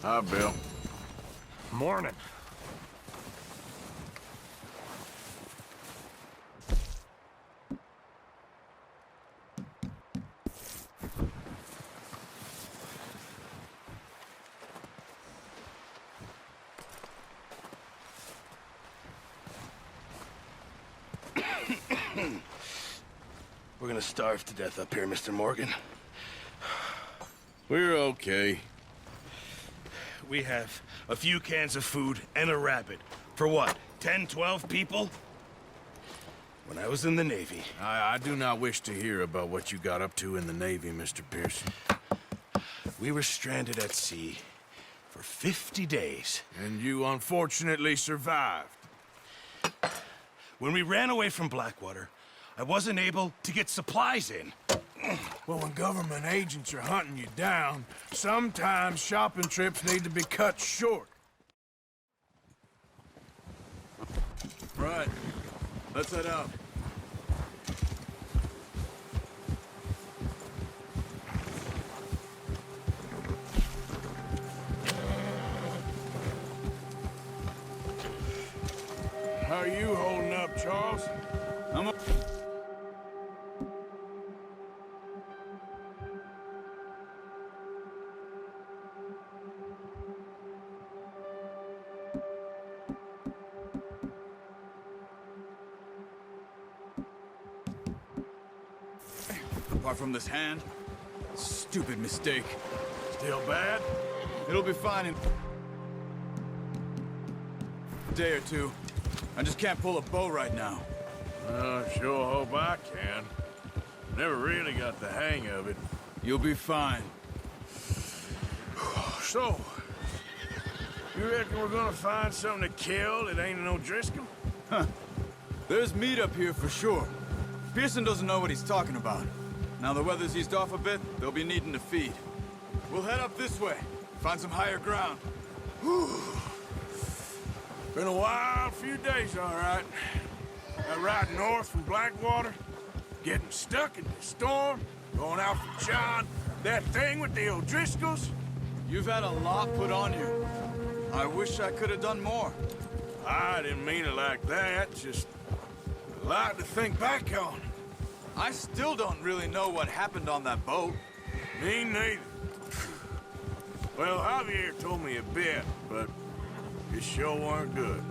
Hi, Bill. Morning. We're gonna starve to death up here, Mr. Morgan. We're okay. We have a few cans of food and a rabbit. For what, 10, 12 people? When I was in the Navy... I do not wish to hear about what you got up to in the Navy, Mr. Pearson. We were stranded at sea for 50 days. And you unfortunately survived. When we ran away from Blackwater, I wasn't able to get supplies in. Well, when government agents are hunting you down, sometimes shopping trips need to be cut short. Right. Let's head out. How are you holding up, Charles? I'm Apart from this hand, stupid mistake. Still bad? It'll be fine in a day or two. I just can't pull a bow right now. Sure hope I can. Never really got the hang of it. You'll be fine. So, you reckon we're gonna find something to kill that ain't no Driscoll? There's meat up here for sure. Pearson doesn't know what he's talking about. Now the weather's eased off a bit, they'll be needing to feed. We'll head up this way, find some higher ground. Been a wild few days, all right. That ride north from Blackwater, getting stuck in the storm, going out for John, that thing with the O'Driscolls. You've had a lot put on you. I wish I could have done more. I didn't mean it like that, just a lot to think back on. I still don't really know what happened on that boat. Me neither. Well, Javier told me a bit, but it sure weren't good.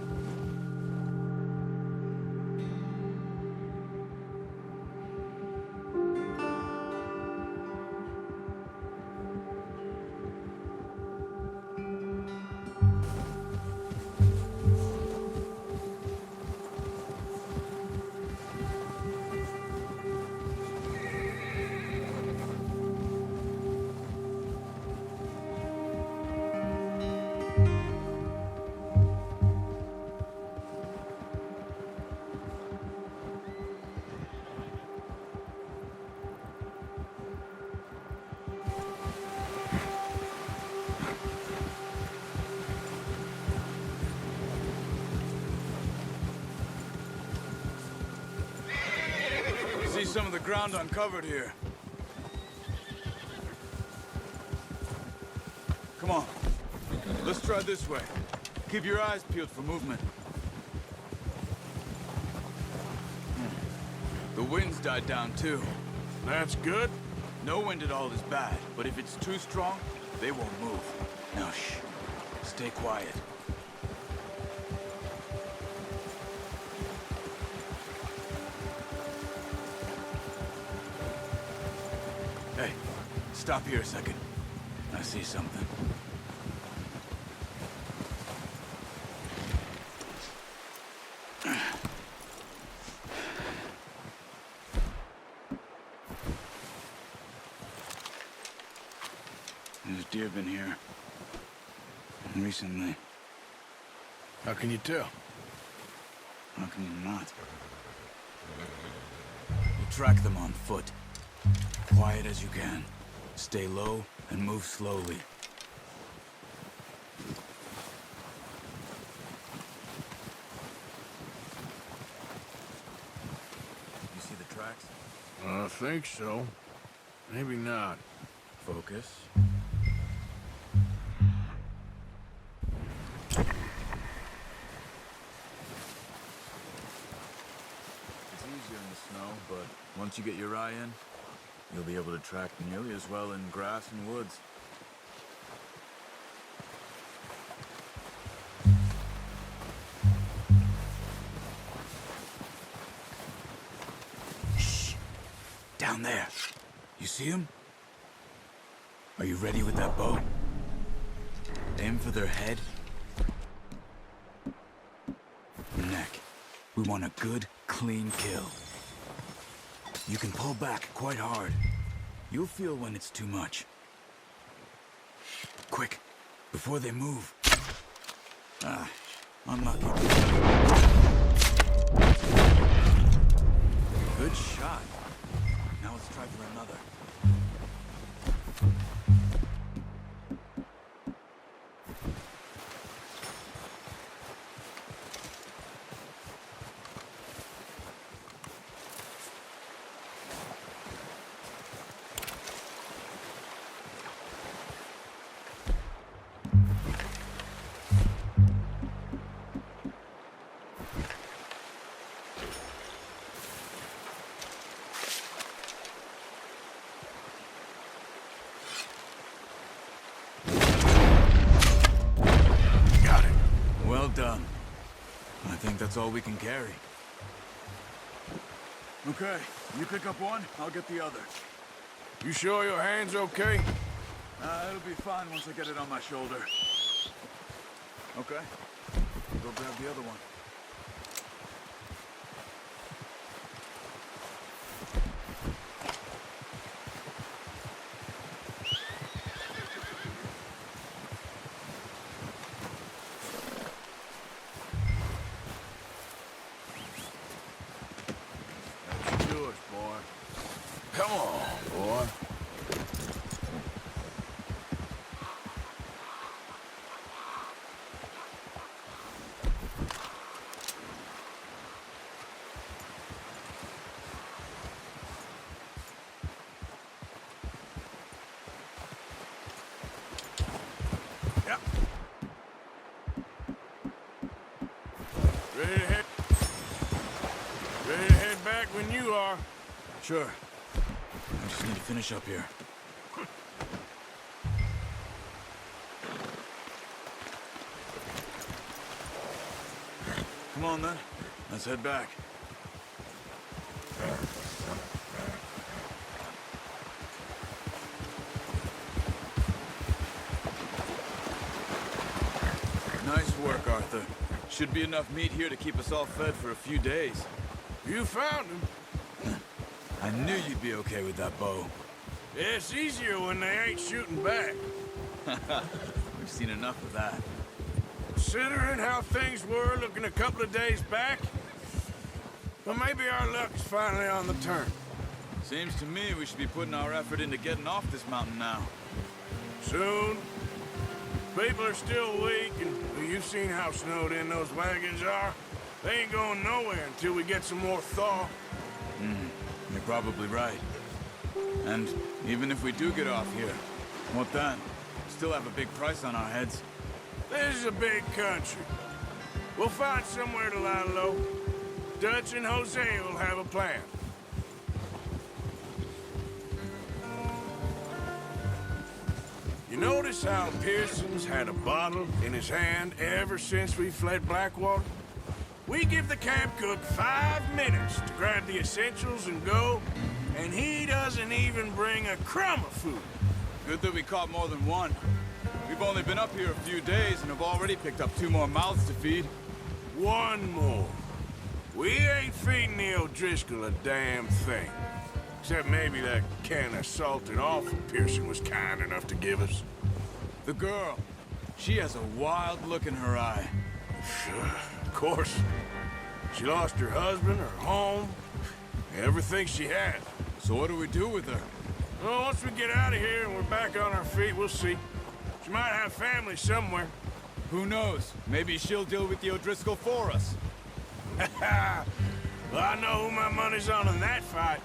See some of the ground uncovered here. Come on. Let's try this way. Keep your eyes peeled for movement. The wind's died down too. That's good. No wind at all is bad, but if it's too strong, they won't move. Now shh. Stay quiet. Hey, stop here a second. I see something. There's deer been here. Recently. How can you tell? How can you not? You track them on foot. Quiet as you can. Stay low and move slowly. You see the tracks? I think so. Maybe not. Focus. easier in the snow, but once you get your eye in, you'll be able to track nearly as well in grass and woods. Shh! Down there. You see him? Are you ready with that bow? Aim for their head. Neck. We want a good, clean kill. You can pull back quite hard. You'll feel when it's too much. Quick, before they move. Ah, unlucky. Good shot. Now let's try for another. Well done. I think that's all we can carry. Okay, you pick up one, I'll get the other. You sure your hand's okay? It'll be fine once I get it on my shoulder. Okay, go grab the other one. Yours, boy. Come on, boy. Yep. Ready to head back when you are. Sure. I just need to finish up here. Come on then, let's head back. Nice work, Arthur. Should be enough meat here to keep us all fed for a few days. You found him. I knew you'd be okay with that bow. It's easier when they ain't shooting back. We've seen enough of that. Considering how things were looking a couple of days back, well, maybe our luck's finally on the turn. Seems to me we should be putting our effort into getting off this mountain now. Soon. People are still weak, and well, you've seen how snowed in those wagons are. They ain't going nowhere until we get some more thaw. You're probably right. And even if we do get off here, what then? Still have a big price on our heads. This is a big country. We'll find somewhere to lie low. Dutch and Jose will have a plan. You notice how Pearson's had a bottle in his hand ever since we fled Blackwater? We give the camp cook 5 minutes to grab the essentials and go, and he doesn't even bring a crumb of food. Good that we caught more than one. We've only been up here a few days and have already picked up 2 more mouths to feed. One more. We ain't feeding the O'Driscoll a damn thing. Except maybe that can of salted offal Pearson was kind enough to give us. The girl, she has a wild look in her eye. Of course. She lost her husband, her home, everything she had. So what do we do with her? Well, once we get out of here and we're back on our feet, we'll see. She might have family somewhere. Who knows? Maybe she'll deal with the O'Driscoll for us. Well, I know who my money's on in that fight.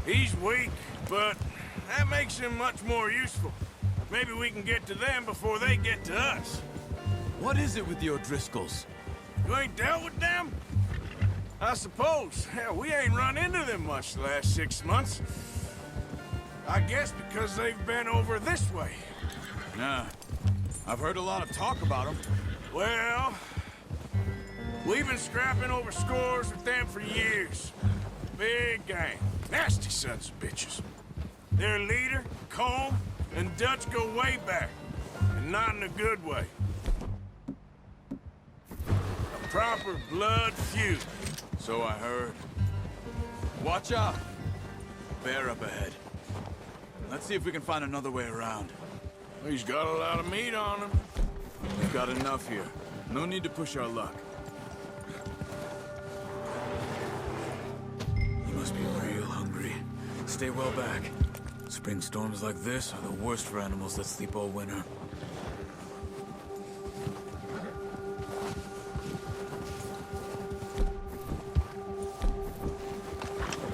He's weak, but that makes him much more useful. Maybe we can get to them before they get to us. What is it with the O'Driscolls? You ain't dealt with them? I suppose. Hell, we ain't run into them much the last 6 months. I guess because they've been over this way. Nah. I've heard a lot of talk about them. Well, we've been scrapping over scores with them for years. Big gang. Nasty sons of bitches. Their leader, Colm, and Dutch go way back. And not in a good way. A proper blood feud. So I heard. Watch out. Bear up ahead. Let's see if we can find another way around. He's got a lot of meat on him. We've got enough here. No need to push our luck. You must be real hungry. Stay well back. Spring storms like this are the worst for animals that sleep all winter.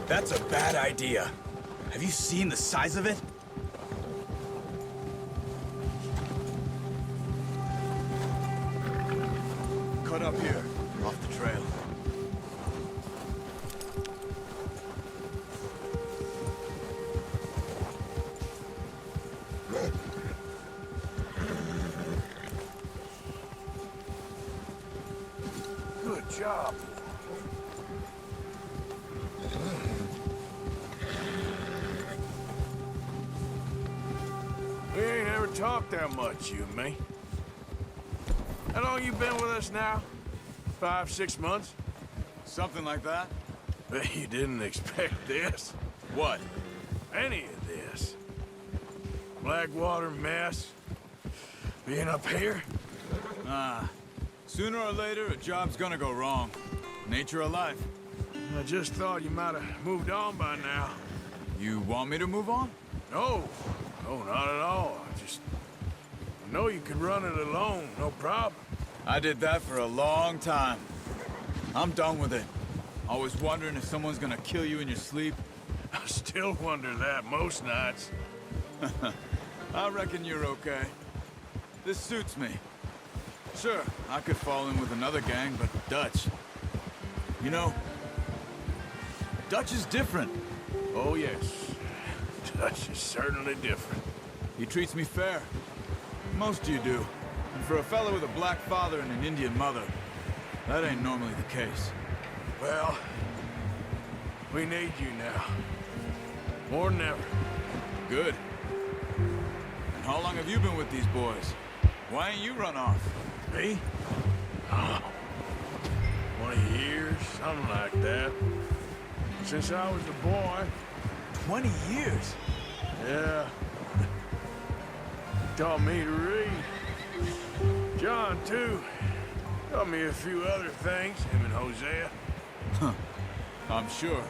That's a bad idea. Have you seen the size of it? Cut up here, off the trail. Good job. We ain't ever talked that much, you and me. How long you been with us now? 5, 6 months? Something like that? Bet you didn't expect this. What? Any of this. Blackwater mess. Being up here? Ah. Sooner or later, a job's gonna go wrong. Nature of life. I just thought you might have moved on by now. You want me to move on? No. No, not at all. I know you could run it alone, no problem. I did that for a long time. I'm done with it. Always wondering if someone's gonna kill you in your sleep. I still wonder that most nights. I reckon you're okay. This suits me. Sure, I could fall in with another gang, but Dutch... You know, Dutch is different. Oh, yes. Dutch is certainly different. He treats me fair. Most of you do. And for a fellow with a black father and an Indian mother, that ain't normally the case. Well, we need you now. More than ever. Good. And how long have you been with these boys? Why ain't you run off? Me? Oh, 20 years, something like that. Since I was a boy. 20 years? Yeah. Taught me to read. John, too. Taught me a few other things, him and Hosea. I'm sure.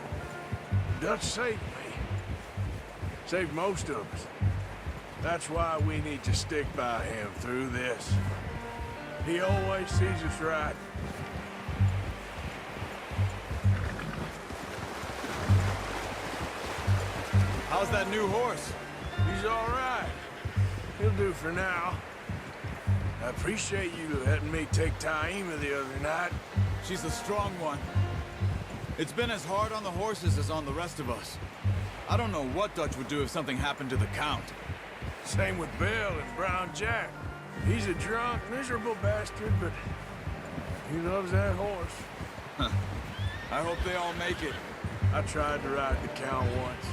Dutch saved me. Saved most of us. That's why we need to stick by him through this. He always sees us right. How's that new horse? He's all right. He'll do for now. I appreciate you letting me take Taima the other night. She's a strong one. It's been as hard on the horses as on the rest of us. I don't know what Dutch would do if something happened to the Count. Same with Bill and Brown Jack. He's a drunk, miserable bastard, but he loves that horse. I hope they all make it. I tried to ride the Count once.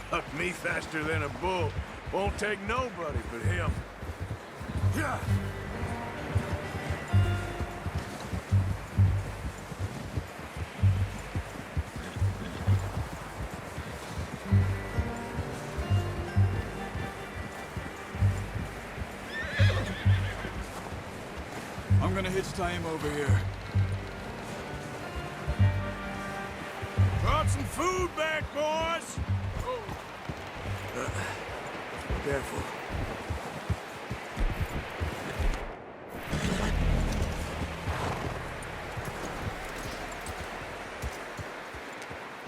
Hucked me faster than a bull. Won't take nobody but him. Yeah. I'm gonna hitch Taima over here. Brought some food back, boys. Careful.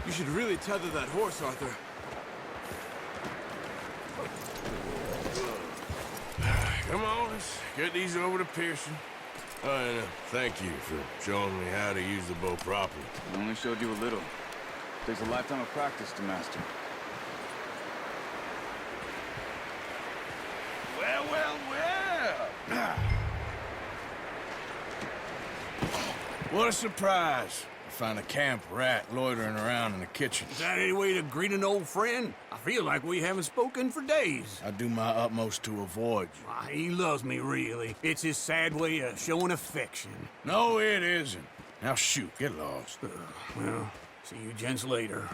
You should really tether that horse, Arthur. Come on, let's get these over to Pearson. Thank you for showing me how to use the bow properly. I only showed you a little. Takes a lifetime of practice to master. Well, well, well. What a surprise. I find a camp rat loitering around in the kitchen. Is that any way to greet an old friend? I feel like we haven't spoken for days. I do my utmost to avoid you. Why, he loves me, really. It's his sad way of showing affection. No, it isn't. Now shoot, get lost. Well, see you gents later.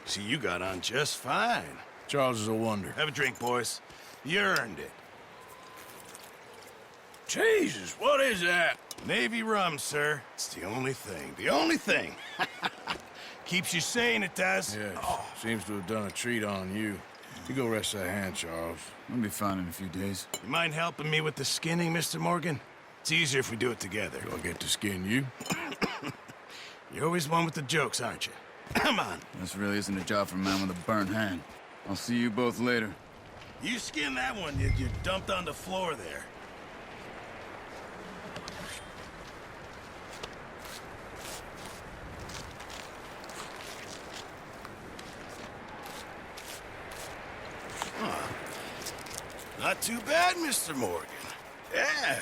See, you got on just fine. Charles is a wonder. Have a drink, boys. You earned it. Jesus, what is that? Navy rum, sir. It's the only thing. The only thing. Keeps you sane, it does. Yes, seems to have done a treat on you. You go rest that hand, Charles. I'll be fine in a few days. You mind helping me with the skinning, Mr. Morgan? It's easier if we do it together. Do I get to skin you? You're always one with the jokes, aren't you? Come on. This really isn't a job for a man with a burnt hand. I'll see you both later. You skin that one you dumped on the floor there. Not too bad, Mr. Morgan. Yeah.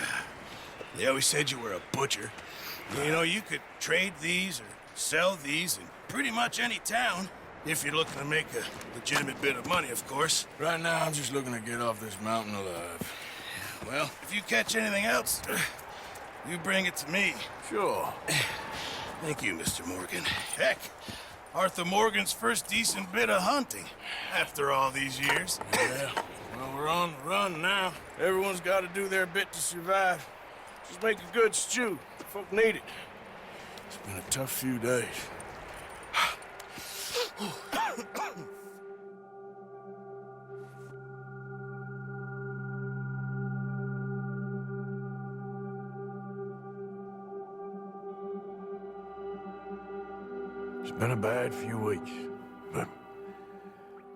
They always said you were a butcher. You know, you could trade these or sell these in pretty much any town. If you're looking to make a legitimate bit of money, of course. Right now, I'm just looking to get off this mountain alive. Well, if you catch anything else, you bring it to me. Sure. Thank you, Mr. Morgan. Heck, Arthur Morgan's first decent bit of hunting after all these years. Yeah. Well, we're on the run now. Everyone's got to do their bit to survive. Just make a good stew. Folk need it. It's been a tough few days. It's been a bad few weeks, but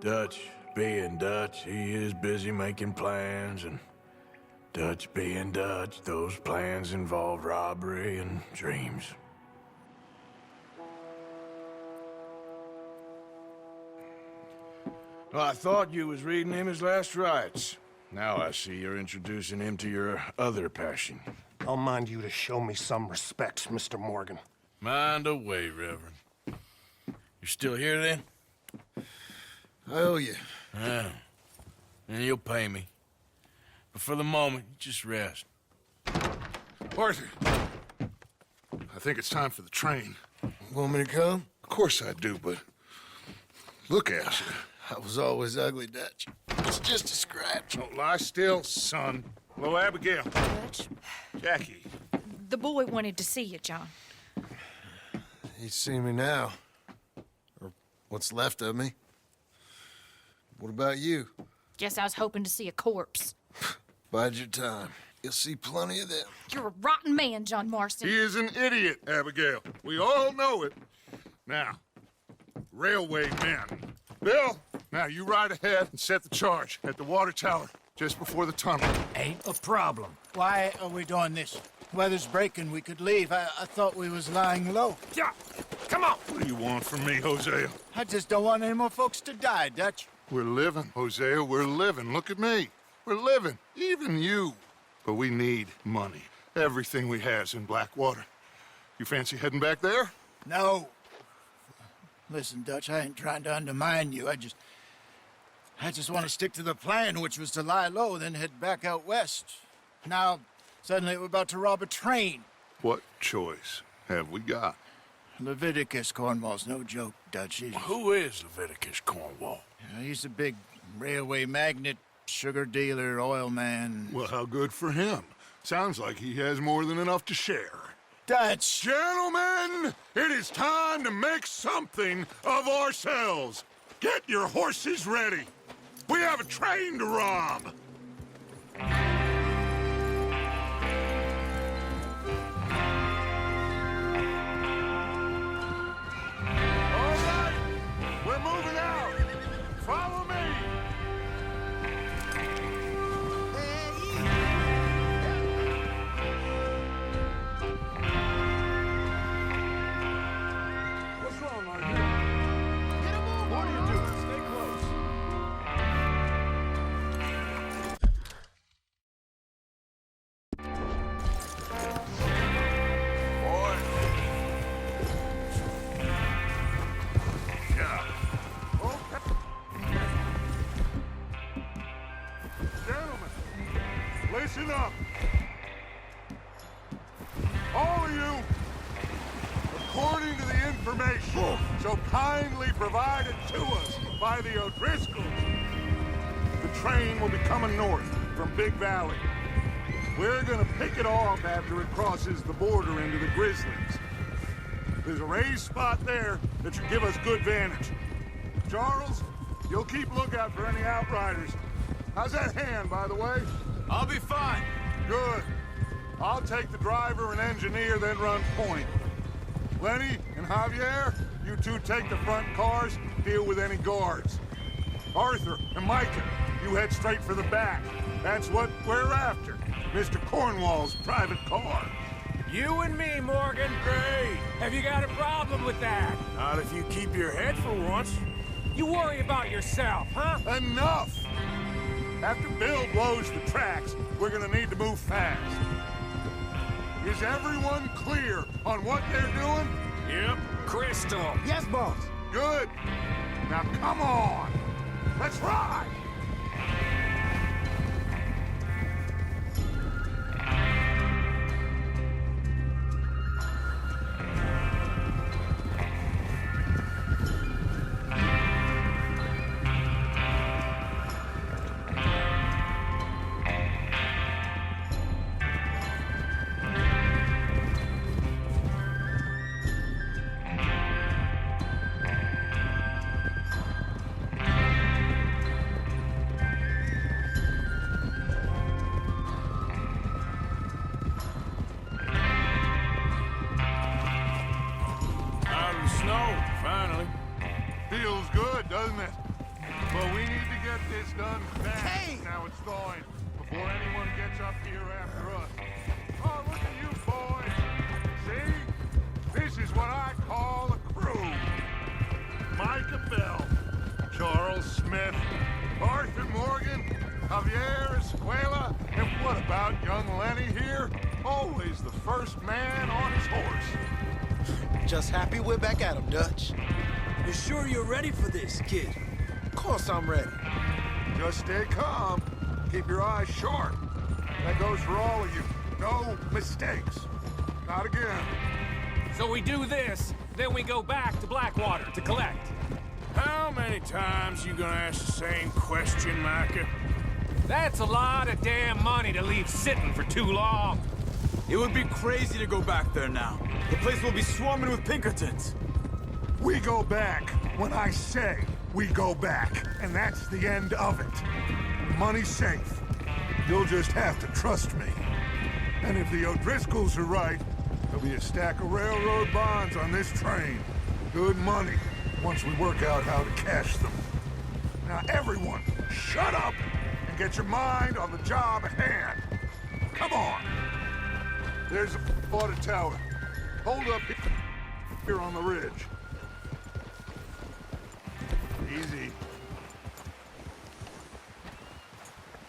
Dutch being Dutch, he is busy making plans, and Dutch being Dutch, those plans involve robbery and dreams. Well, I thought you was reading him his last rites. Now I see you're introducing him to your other passion. I'll mind you to show me some respect, Mr. Morgan. Mind away, Reverend. You're still here, then? I owe you. Yeah. And you'll pay me. But for the moment, just rest. Arthur, I think it's time for the train. Want me to come? Of course I do, but look at you. I was always ugly, Dutch. It's just a scratch. Don't lie still, son. Hello, Abigail. Dutch, Jackie. the boy wanted to see you, John. He's seen me now. Or what's left of me. What about you? Guess I was hoping to see a corpse. Bide your time. You'll see plenty of them. You're a rotten man, John Marston. He is an idiot, Abigail. We all know it. Now, railway men. Bill, now you ride ahead and set the charge at the water tower just before the tunnel. Ain't a problem. Why are we doing this? Weather's breaking. We could leave. I thought we was lying low. Yeah, come on. What do you want from me, Hosea? I just don't want any more folks to die, Dutch. We're living, Hosea. We're living. Look at me. We're living. Even you. But we need money. Everything we has in Blackwater. You fancy heading back there? No. Listen, Dutch, I ain't trying to undermine you. I just want to stick to the plan, which was to lie low, then head back out west. Now, suddenly we're about to rob a train. What choice have we got? Leviticus Cornwall's no joke, Dutch. Who is Leviticus Cornwall? He's a big railway magnate, sugar dealer, oil man. Well, how good for him. Sounds like he has more than enough to share. Dutch! Gentlemen, it is time to make something of ourselves. Get your horses ready. We have a train to rob. All right, we're moving out. Follow me. information so kindly provided to us by the O'Driscolls. The train will be coming north from Big Valley. We're gonna pick it off after it crosses the border into the Grizzlies. There's a raised spot there that should give us good vantage. Charles, you'll keep lookout for any outriders. How's that hand, by the way? I'll be fine. Good. I'll take the driver and engineer, then run point. Lenny and Javier, you two take the front cars, deal with any guards. Arthur and Micah, you head straight for the back. That's what we're after. Mr. Cornwall's private car. You and me, Morgan. Great. Have you got a problem with that? Not if you keep your head for once. You worry about yourself, huh? Enough! After Bill blows the tracks, we're gonna need to move fast. Is everyone clear on what they're doing? Yep. Crystal. Yes, boss. Good. Now come on. Let's ride! Feels good, doesn't it? But we need to get this done fast. Now it's thawing before anyone gets up here after us. Oh, look at you boys. See? This is what I call a crew. Micah Bell, Charles Smith, Arthur Morgan, Javier Escuela, and what about young Lenny here? Always the first man on his horse. Just happy we're back at him, Dutch. You sure you're ready for this, kid? Of course I'm ready. Just stay calm. Keep your eyes sharp. That goes for all of you. No mistakes. Not again. So we do this, then we go back to Blackwater to collect. How many times you gonna ask the same question, Micah? That's a lot of damn money to leave sitting for too long. It would be crazy to go back there now. The place will be swarming with Pinkertons. We go back when I say we go back, and that's the end of it. Money's safe. You'll just have to trust me. And if the O'Driscolls are right, there'll be a stack of railroad bonds on this train. Good money, once we work out how to cash them. Now everyone, shut up and get your mind on the job at hand. Come on. There's a water tower. Hold up here on the ridge. Easy.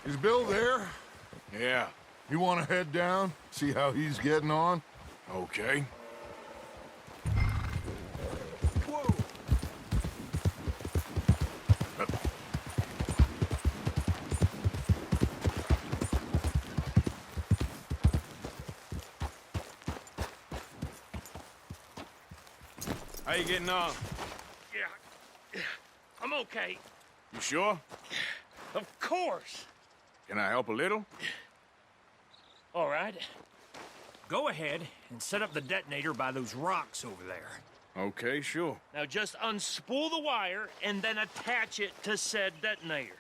Is Bill there? Yeah. You want to head down, see how he's getting on? Okay. Whoa! How you getting on? Yeah, I'm okay. You sure? Of course. Can I help a little? All right. Go ahead and set up the detonator by those rocks over there. Okay, sure. Now just unspool the wire and then attach it to said detonator.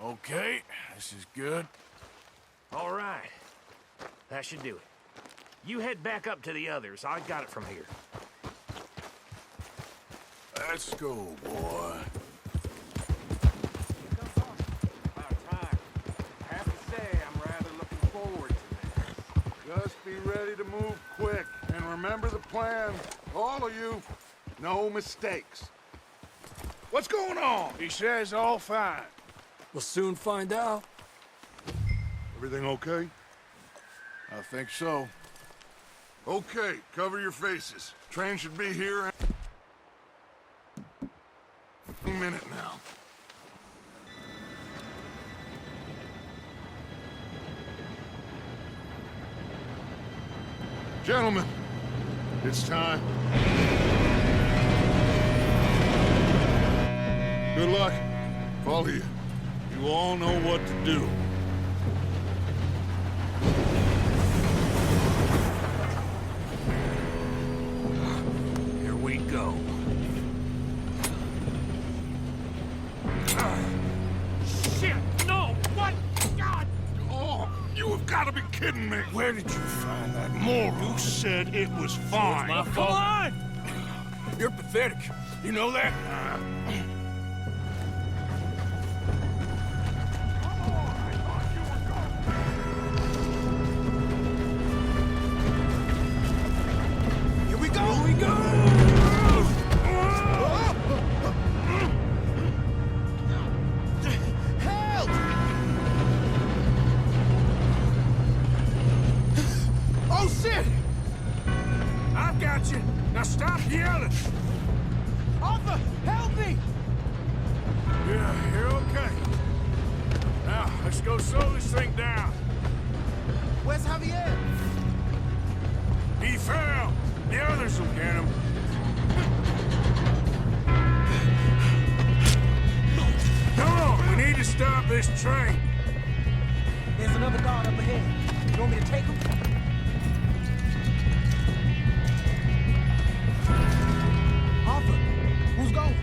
Okay, this is good. All right. That should do it. You head back up to the others. I got it from here. Let's go, boy. About time. I have to say, I'm rather looking forward to this. Just be ready to move quick, and remember the plan. All of you, no mistakes. What's going on? He says all fine. We'll soon find out. Everything okay? I think so. Okay, cover your faces. Train should be here any minute now. Gentlemen, it's time. Good luck. All of you. You all know what to do. Here we go. Shit! No! What? God! Oh, you have got to be kidding me. Where did you find that moron? You said it was fine. My Come fault. on! You're pathetic. You know that? Here we go! Here we go! Help! Oh, shit! I've got you. Now stop yelling. Arthur, help me! Yeah, you're okay. Now, let's go slow this thing down. Where's Javier? He fell. The others will get him. Come on, we need to stop this train. There's another guard up ahead. You want me to take him? Arthur, who's going?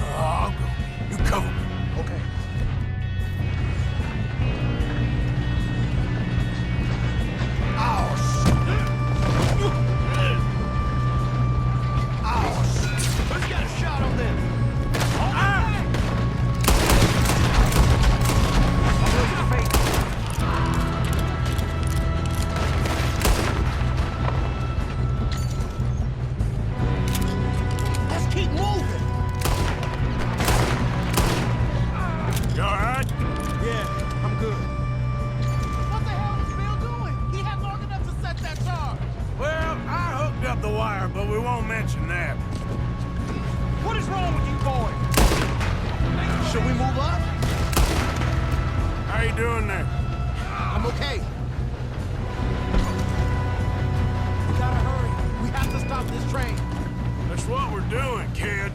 I'll go. You cover me. Okay. Let's get a shot on this. Let's keep moving. You all right? Yeah, I'm good. What the hell is Bill doing? He had long enough to set that charge. Well, I hooked up the wire, but we won't mention that. What is wrong with you boys? Should we move up? How you doing there? I'm okay. We gotta hurry. We have to stop this train. That's what we're doing, kid.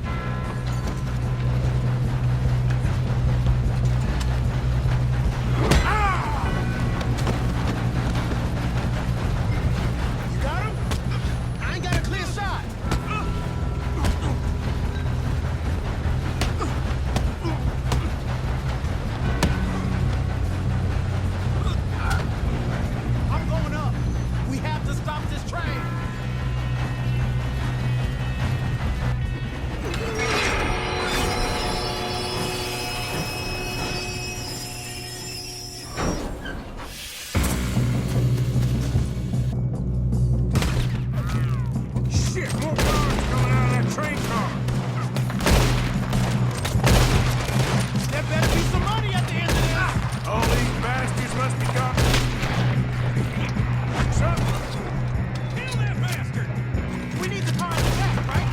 You got him? I ain't got a clear shot. I'm going up. We have to stop this train. Shit, more cars coming out of that train car. There better be some money at the end of this. All these bastards must be gone. Something. Kill that bastard! We need the car in the back, right?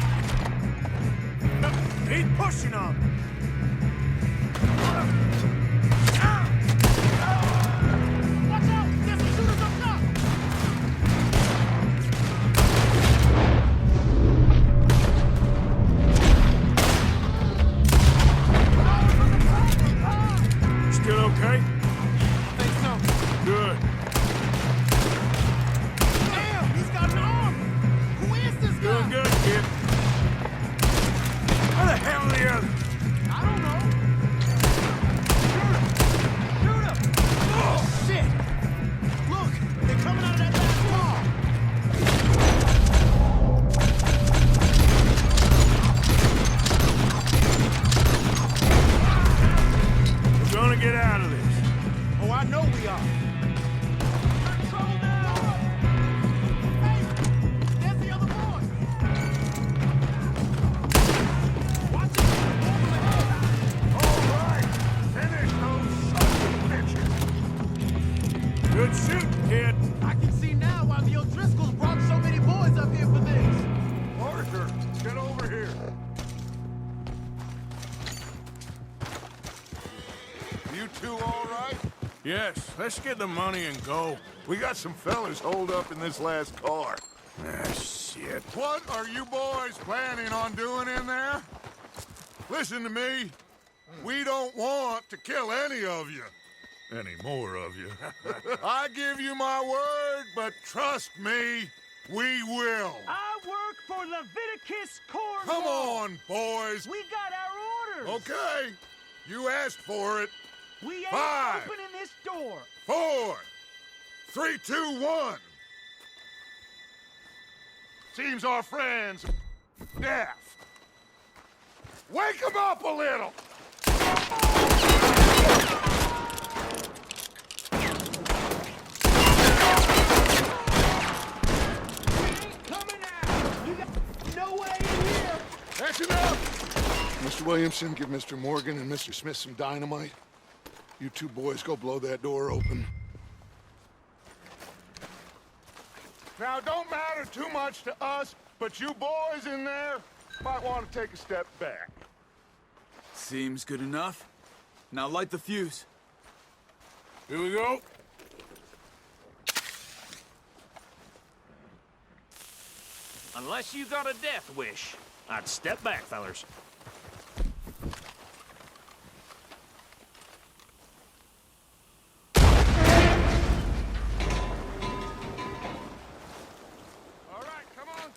He's pushing on me. Watch out! There's some shooters up top! Still okay? Think so. Good. Damn, he's got an arm! Who is this guy? Doing good, kid. Where the hell are the others? Yes, let's get the money and go. We got some fellas holed up in this last car. Ah, shit. What are you boys planning on doing in there? Listen to me. We don't want to kill any of you. Any more of you. I give you my word, but trust me, we will. I work for Leviticus Cornwall. Come on, boys. We got our orders. Okay. You asked for it. We ain't 5, opening this door. 4, 3, 2, 1. Seems our friends deaf. Wake them up a little. Coming out. You got no way in here. That's enough! Mr. Williamson, give Mr. Morgan and Mr. Smith some dynamite. You two boys go blow that door open. Now, don't matter too much to us, but you boys in there might want to take a step back. Seems good enough. Now light the fuse. Here we go. Unless you got a death wish, I'd step back, fellers. All right, come on.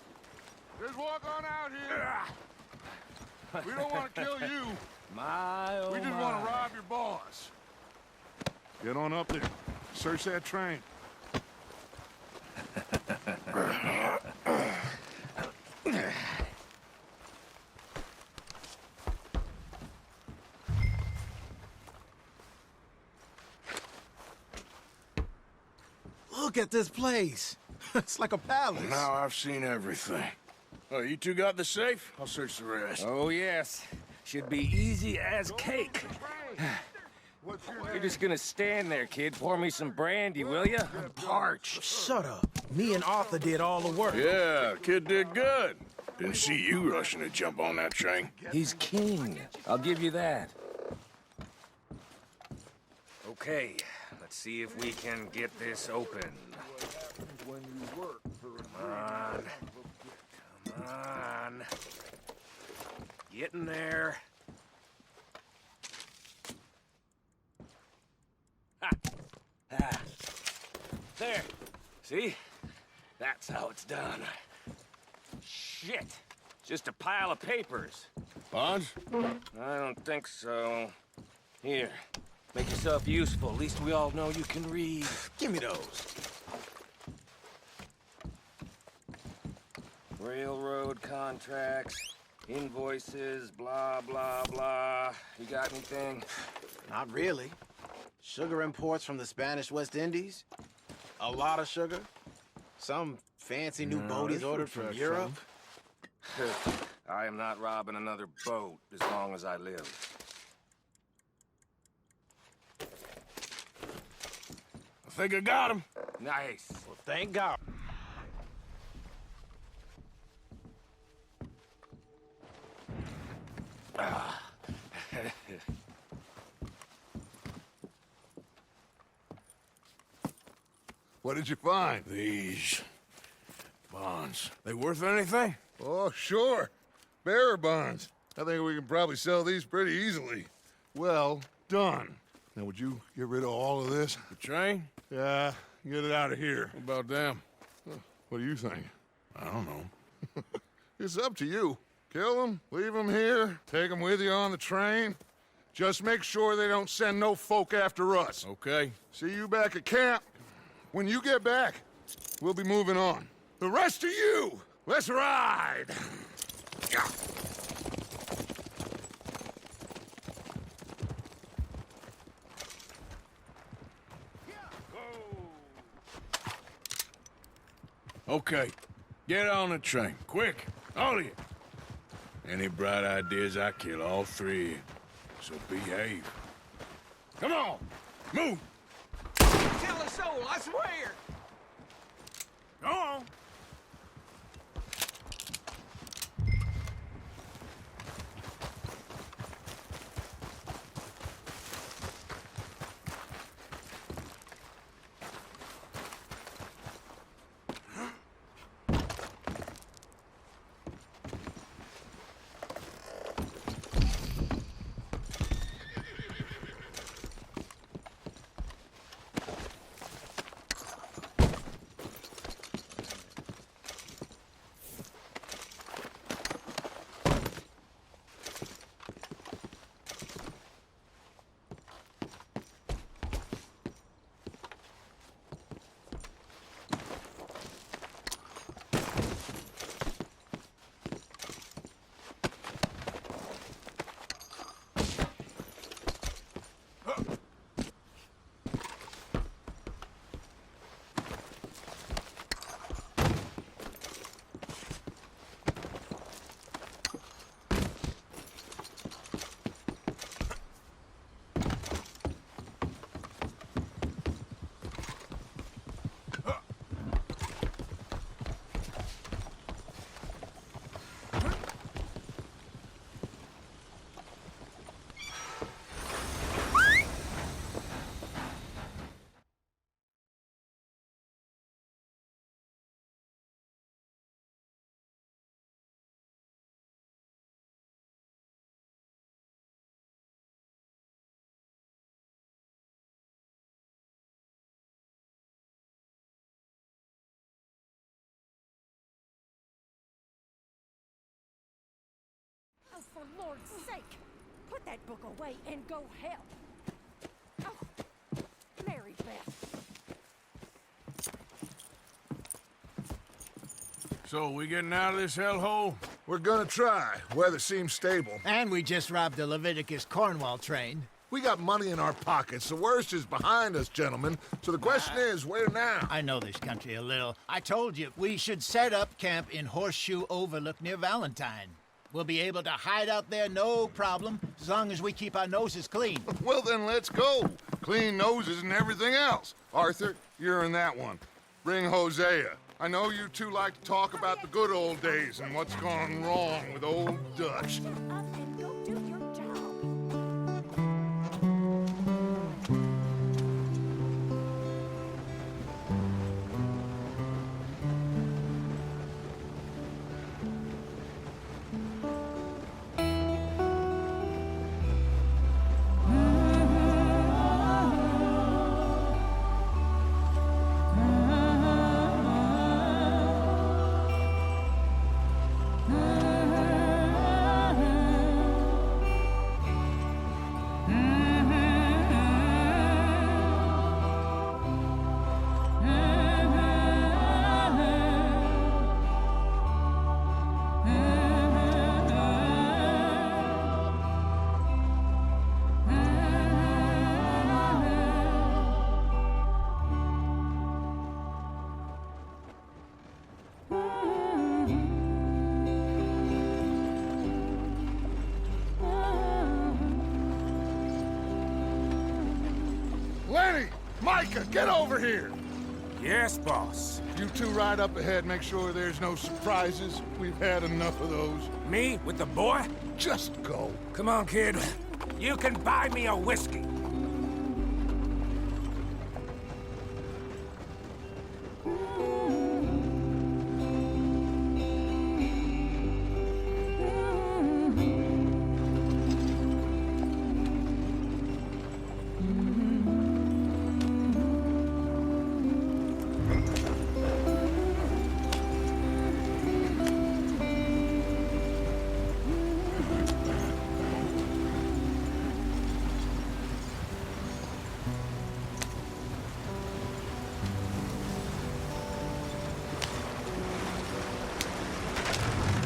Just walk on out here. We don't want to kill you. We just want to rob your boss. Get on up there. Search that train. Look at this place. It's like a palace. Now I've seen everything. Oh, you two got the safe? I'll search the rest. Oh, yes. Should be easy as cake. You're just gonna stand there, kid. Pour me some brandy, will ya? I'm parched. Shut up. Me and Arthur did all the work. Yeah, kid did good. Didn't see you rushing to jump on that train. He's king. I'll give you that. Okay, let's see if we can get this open. Come on. Come on. Get in there. Ha! Ah. There. See? That's how it's done. Shit. Just a pile of papers. Bonds? I don't think so. Here. Make yourself useful. At least we all know you can read. Give me those. Railroad contracts, invoices, blah, blah, blah. You got anything? Not really. Sugar imports from the Spanish West Indies. A lot of sugar. Some fancy new boat he's ordered from Europe. I am not robbing another boat as long as I live. I think I got him. Nice. Well, thank God. What did you find? These bonds. They worth anything? Oh, sure. Bearer bonds. I think we can probably sell these pretty easily. Well done. Now, would you get rid of all of this? The train? Yeah, get it out of here. What about them? What do you think? I don't know. It's up to you. Kill them, leave them here, take them with you on the train. Just make sure they don't send no folk after us. Okay. See you back at camp. When you get back, we'll be moving on. The rest of you, let's ride! Okay. Get on the train. Quick. All of you. Any bright ideas, I kill all three of you. So behave. Come on! Move! Tell a soul, I swear! Go on! for Lord's sake, put that book away and go help. Oh, Mary Beth. So, we getting out of this hellhole? We're gonna try. Weather seems stable. And we just robbed a Leviticus Cornwall train. We got money in our pockets. The worst is behind us, gentlemen. So the question is, where now? I know this country a little. I told you, we should set up camp in Horseshoe Overlook near Valentine. We'll be able to hide out there no problem, as long as we keep our noses clean. Well, then let's go. Clean noses and everything else. Arthur, you're in that one. Bring Hosea. I know you two like to talk about the good old days and what's gone wrong with old Dutch. Shut up and go do your job. Lenny! Micah, get over here! Yes, boss. You two ride up ahead, make sure there's no surprises. We've had enough of those. Me with the boy? Just go. Come on, kid. You can buy me a whiskey.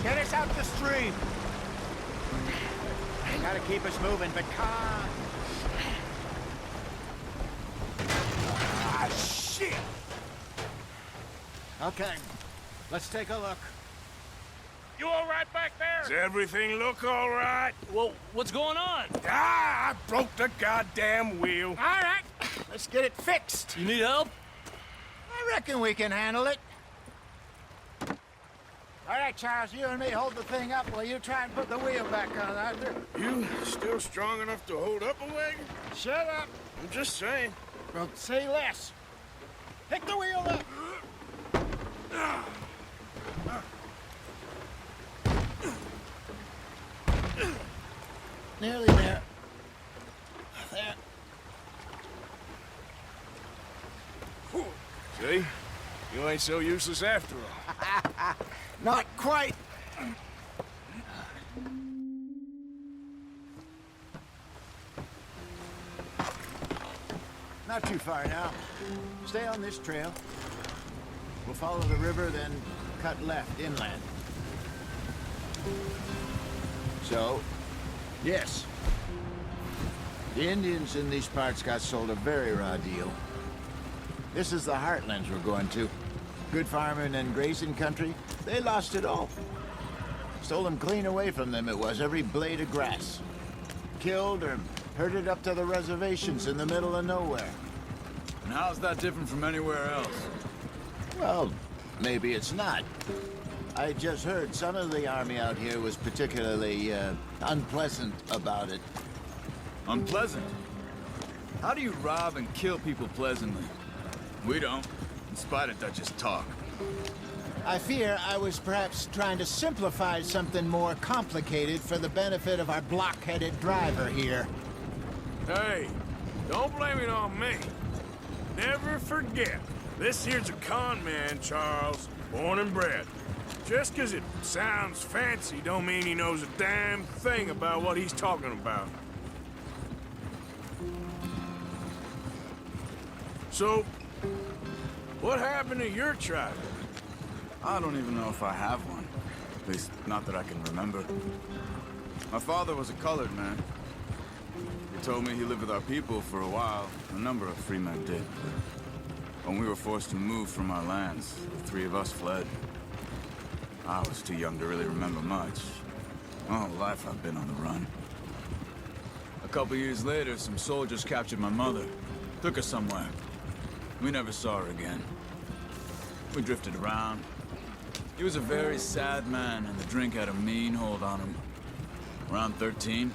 Get us out the stream. Gotta keep us moving, but calm. Ah, shit! Okay, let's take a look. You all right back there? Does everything look all right? Well, what's going on? Ah, I broke the goddamn wheel. All right, let's get it fixed. You need help? I reckon we can handle it. All right, Charles, you and me hold the thing up while you try and put the wheel back on, Arthur. You still strong enough to hold up a wagon? Shut up. I'm just saying. Well, say less. Pick the wheel up. Nearly there. There. See? You ain't so useless after all. Not quite. Not too far now. Stay on this trail. We'll follow the river, then cut left inland. So, yes. The Indians in these parts got sold a very raw deal. This is the heartlands we're going to. Good farming and grazing country, they lost it all. Stole them clean away from them, it was, every blade of grass. Killed or herded up to the reservations in the middle of nowhere. And how's that different from anywhere else? Well, maybe it's not. I just heard some of the army out here was particularly, unpleasant about it. Unpleasant? How do you rob and kill people pleasantly? We don't, in spite of Dutch's talk. I fear I was perhaps trying to simplify something more complicated for the benefit of our block-headed driver here. Hey, don't blame it on me. Never forget, this here's a con man, Charles, born and bred. Just 'cause it sounds fancy don't mean he knows a damn thing about what he's talking about. So, what happened to your tribe? I don't even know if I have one. At least, not that I can remember. My father was a colored man. He told me he lived with our people for a while. A number of free men did. But when we were forced to move from our lands, the three of us fled. I was too young to really remember much. My whole life I've been on the run. A couple years later, some soldiers captured my mother. Took her somewhere. We never saw her again. We drifted around. He was a very sad man, and the drink had a mean hold on him. Around 13,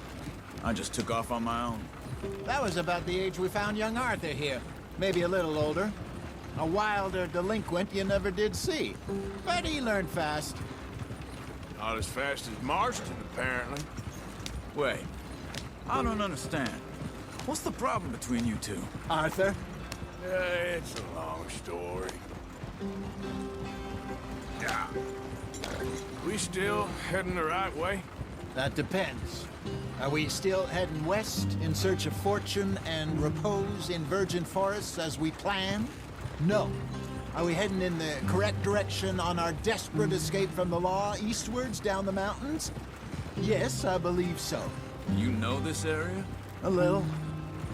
I just took off on my own. That was about the age we found young Arthur here. Maybe a little older. A wilder delinquent you never did see. But he learned fast. Not as fast as Marston, apparently. Wait, I don't understand. What's the problem between you two? Arthur? It's a long story. Yeah. We still heading the right way? That depends. Are we still heading west in search of fortune and repose in virgin forests as we planned? No. Are we heading in the correct direction on our desperate escape from the law eastwards down the mountains? Yes, I believe so. You know this area? A little.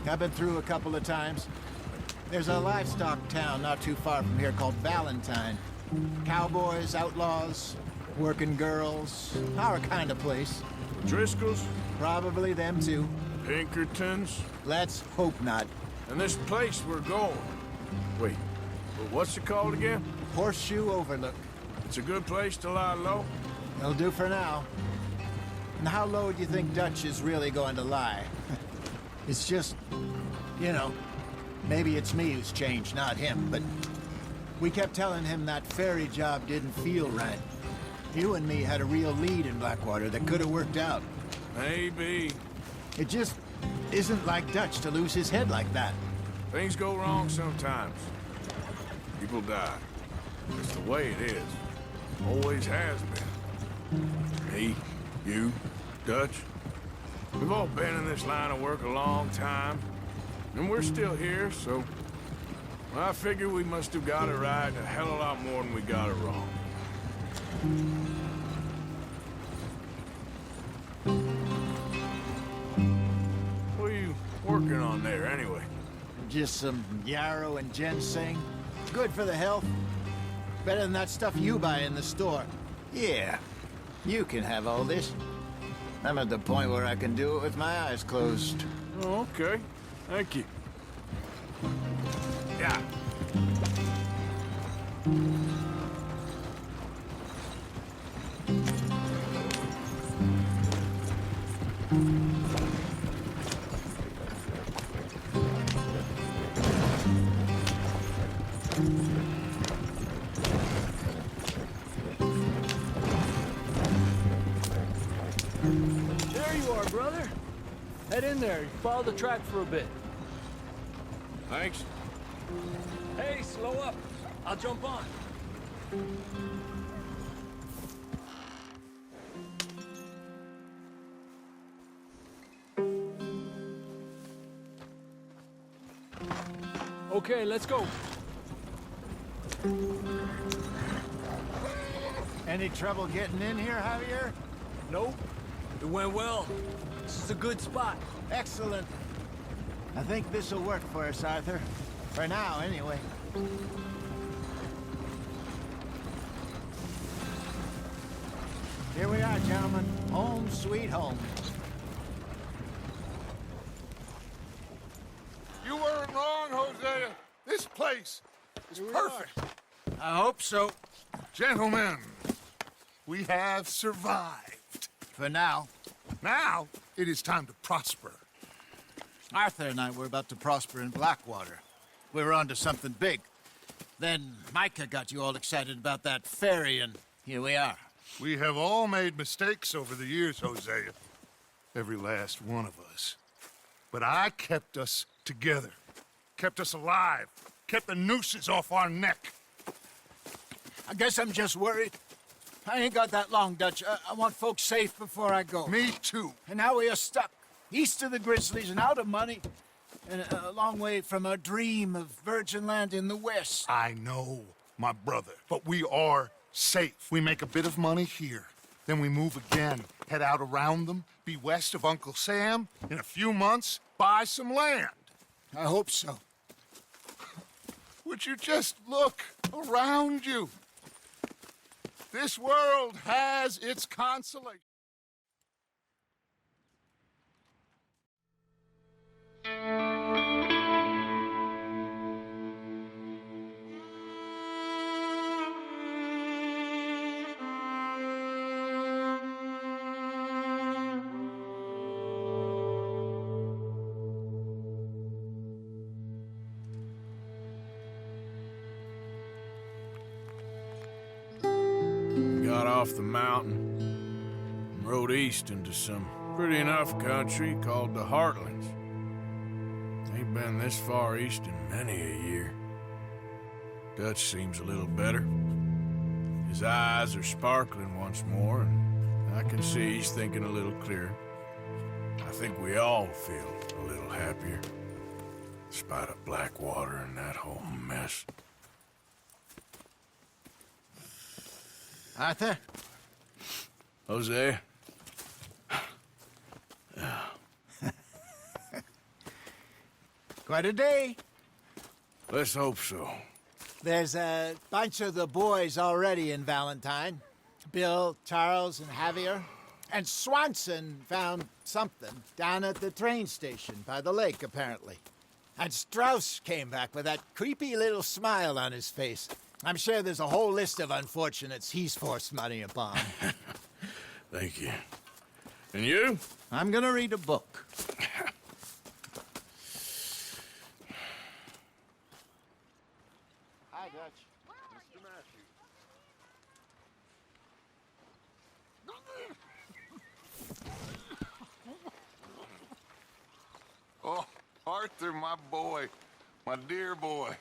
I've been through a couple of times. There's a livestock town not too far from here called Valentine. Cowboys, outlaws, working girls, our kind of place. Driscolls? Probably them too. Pinkertons? Let's hope not. And this place we're going. Wait, what's it called again? Horseshoe Overlook. It's a good place to lie low? It'll do for now. And how low do you think Dutch is really going to lie? It's just, you know, maybe it's me who's changed, not him, but we kept telling him that ferry job didn't feel right. You and me had a real lead in Blackwater that could have worked out. Maybe. It just isn't like Dutch to lose his head like that. Things go wrong sometimes. People die. It's the way it is. Always has been. Me, you, Dutch. We've all been in this line of work a long time. And we're still here, so... I figure we must have got it right a hell of a lot more than we got it wrong. What are you working on there, anyway? Just some yarrow and ginseng. Good for the health. Better than that stuff you buy in the store. Yeah, you can have all this. I'm at the point where I can do it with my eyes closed. Oh, okay. Thank you. Yeah. There you are, brother. Head in there. Follow the track for a bit. Thanks. Hey, slow up. I'll jump on. Okay, let's go. Any trouble getting in here, Javier? Nope. It went well. This is a good spot. Excellent. I think this'll work for us, Arthur. For now, anyway. Here we are, gentlemen. Home sweet home. You weren't wrong, Hosea. This place is perfect. I hope so. Gentlemen, we have survived. For now. Now, it is time to prosper. Arthur and I were about to prosper in Blackwater. We were on to something big. Then Micah got you all excited about that ferry, and here we are. We have all made mistakes over the years, Hosea. Every last one of us. But I kept us together. Kept us alive. Kept the nooses off our neck. I guess I'm just worried. I ain't got that long, Dutch. I want folks safe before I go. Me too. And now we are stuck, east of the Grizzlies and out of money, and a long way from our dream of virgin land in the west. I know, my brother, but we are safe. We make a bit of money here, then we move again, head out around them, be west of Uncle Sam, in a few months, buy some land. I hope so. Would you just look around you? This world has its consolation. Got off the mountain and rode east into some pretty enough country called the Heartlands. Ain't been this far east in many a year. Dutch seems a little better. His eyes are sparkling once more, and I can see he's thinking a little clearer. I think we all feel a little happier, despite of Blackwater and that whole mess. Arthur? Jose? Quite a day. Let's hope so. There's a bunch of the boys already in Valentine. Bill, Charles, and Javier. And Swanson found something down at the train station by the lake, apparently. And Strauss came back with that creepy little smile on his face. I'm sure there's a whole list of unfortunates he's forced money upon. Thank you. And you? I'm gonna read a book. Hi, Dutch. Mr. Matthews. Oh, Arthur, my boy. My dear boy.